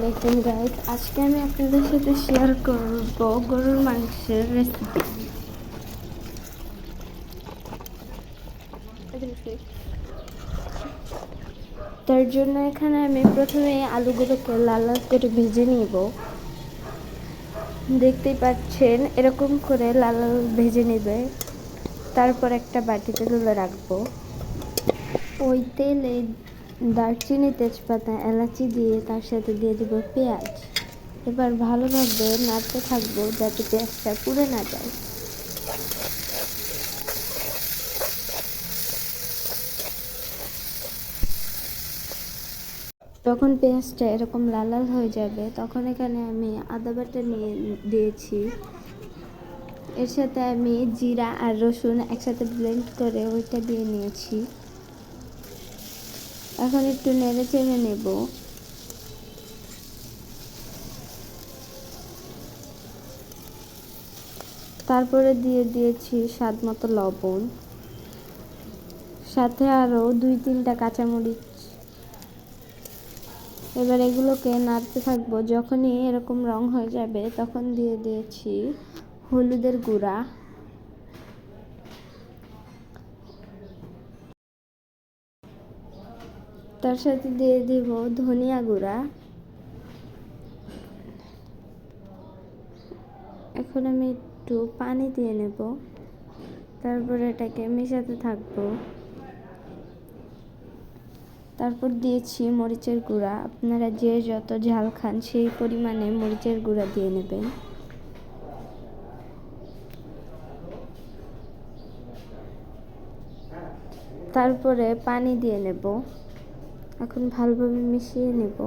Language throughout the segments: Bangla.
আলাইকুম গাইস, আজকে আমি আপনাদের সাথে শেয়ার করব গরুর মাংসের রেসিপি। তার জন্য এখানে আমি প্রথমে আলুগুলোকে লাল লাল করে ভেজে নিব। দেখতেই পাচ্ছেন এরকম করে লাল লাল ভেজে নেবে। তারপর একটা বাটিতে তুলে রাখবো। ওই তেলে দারচিনি, তেজপাতা, এলাচি দিয়ে তার সাথে দিয়ে দিব পেঁয়াজ। এবার ভালোভাবে নাড়তে থাকবো যাতে পেঁয়াজটা পুড়ে না যায়। যখন পেঁয়াজটা এরকম লাল লাল হয়ে যাবে তখন এখানে আমি আদা বাটা নিয়ে দিয়েছি। এর সাথে আমি জিরা আর রসুন একসাথে ব্লেন্ড করে ওইটা দিয়ে নিয়েছি। এখন একটু নেড়ে চেড়ে নেব। তারপরে দিয়ে দিয়েছি স্বাদ মতো লবণ, সাথে আরও 2-3টা কাঁচামরিচ। এবার এগুলোকে নাড়তে থাকবো। যখনই এরকম রং হয়ে যাবে তখন দিয়ে দিয়েছি হলুদের গুঁড়া, তার সাথে দিয়ে দিব ধনিয়া গুঁড়া। এখন আমি একটু পানি দিয়ে নেব, তারপর এটাকে মেশাতে থাকবো। তারপর দিয়েছি মরিচের গুঁড়া। আপনারা যে যত ঝাল খান সেই পরিমাণে মরিচের গুঁড়া দিয়ে নেবেন। তারপরে পানি দিয়ে নেব। এখন ভালোভাবে মিশিয়ে নেব।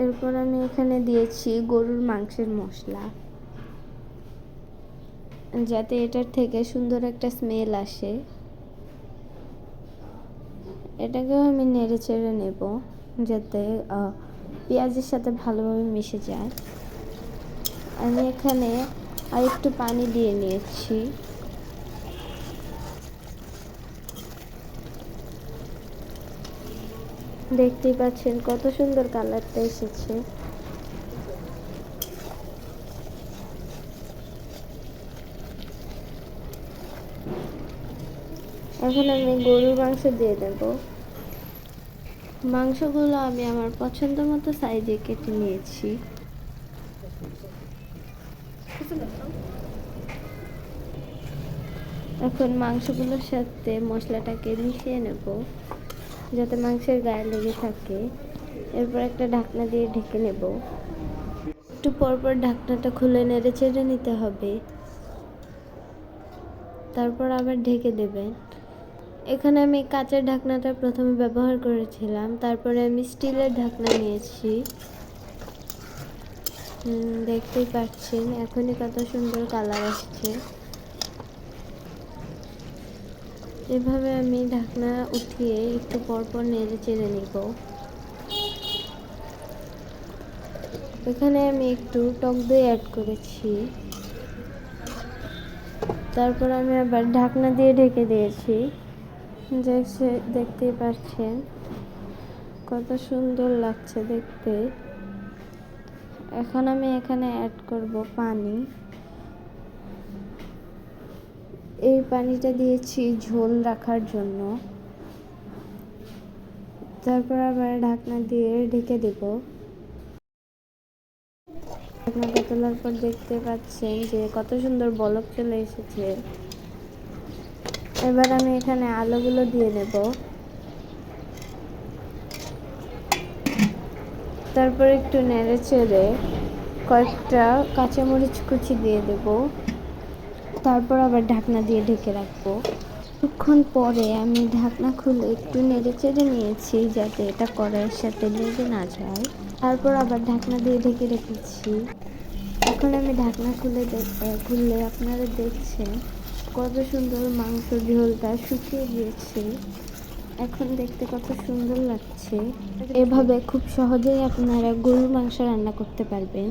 এরপর আমি এখানে দিয়েছি গরুর মাংসের মশলা, যাতে এটার থেকে সুন্দর একটা স্মেল আসে। এটাকেও আমি নেড়ে চেড়ে নেব যাতে পেঁয়াজের সাথে ভালোভাবে মিশে যায়। আমি এখানে আরেকটু পানি দিয়ে নিয়েছি। দেখতেই পাচ্ছেন কত সুন্দর কালারটা এসেছে। এখন আমি গরুর মাংস দিয়ে দেব। মাংসগুলো আমি আমার পছন্দ মতো সাইজে কেটে নিয়েছি। এখন মাংসগুলোর সাথে মশলাটাকে মিশিয়ে নেব যাতে মাংসের গায়ে লেগে থাকে। এরপর একটা ঢাকনা দিয়ে ঢেকে নেব। একটু পরপর ঢাকনাটা খুলে নেড়ে চেড়ে নিতে হবে। তারপর আবার ঢেকে দেবেন। এখানে আমি কাঁচের ঢাকনাটা প্রথমে ব্যবহার করেছিলাম, তারপরে আমি স্টিলের ঢাকনা নিয়েছি। দেখতেই পাচ্ছেন এখনই কত সুন্দর কালার আসছে। এভাবে আমি ঢাকনা উঠিয়ে একটু পরপর নেড়ে চেড়ে নিব। এখানে আমি একটু টক দই অ্যাড করেছি। তারপর আমি আবার ঢাকনা দিয়ে ঢেকে দিয়েছি। দেখতেই পাচ্ছেন কত সুন্দর লাগছে দেখতে। এখন আমি এখানে অ্যাড করব পানি। এই পানিটা দিয়েছি ঝোল রাখার জন্য। তারপর আবার ঢাকনা দিয়ে ঢেকে দেব। ঢাকনাটা তোলার পর দেখতে পাচ্ছেন যে কত সুন্দর বলক চলে এসেছে। এবার আমি এখানে আলুগুলো দিয়ে নেব। তারপর একটু নেড়ে চেড়ে কয়েকটা কাঁচামরিচ কুচি দিয়ে দেব। তারপর আবার ঢাকনা দিয়ে ঢেকে রাখবো। কিছুক্ষণ পরে আমি ঢাকনা খুলে একটু নেড়ে চেড়ে নিয়েছি যাতে এটা কড়াইয়ের সাথে লেগে না যায়। তারপর আবার ঢাকনা দিয়ে ঢেকে রেখেছি। এখন আমি ঢাকনা খুললে আপনারা দেখছেন কত সুন্দর মাংস ঝোলটা শুকিয়ে গিয়েছে। এখন দেখতে কত সুন্দর লাগছে। এভাবে খুব সহজেই আপনারা গরুর মাংস রান্না করতে পারবেন।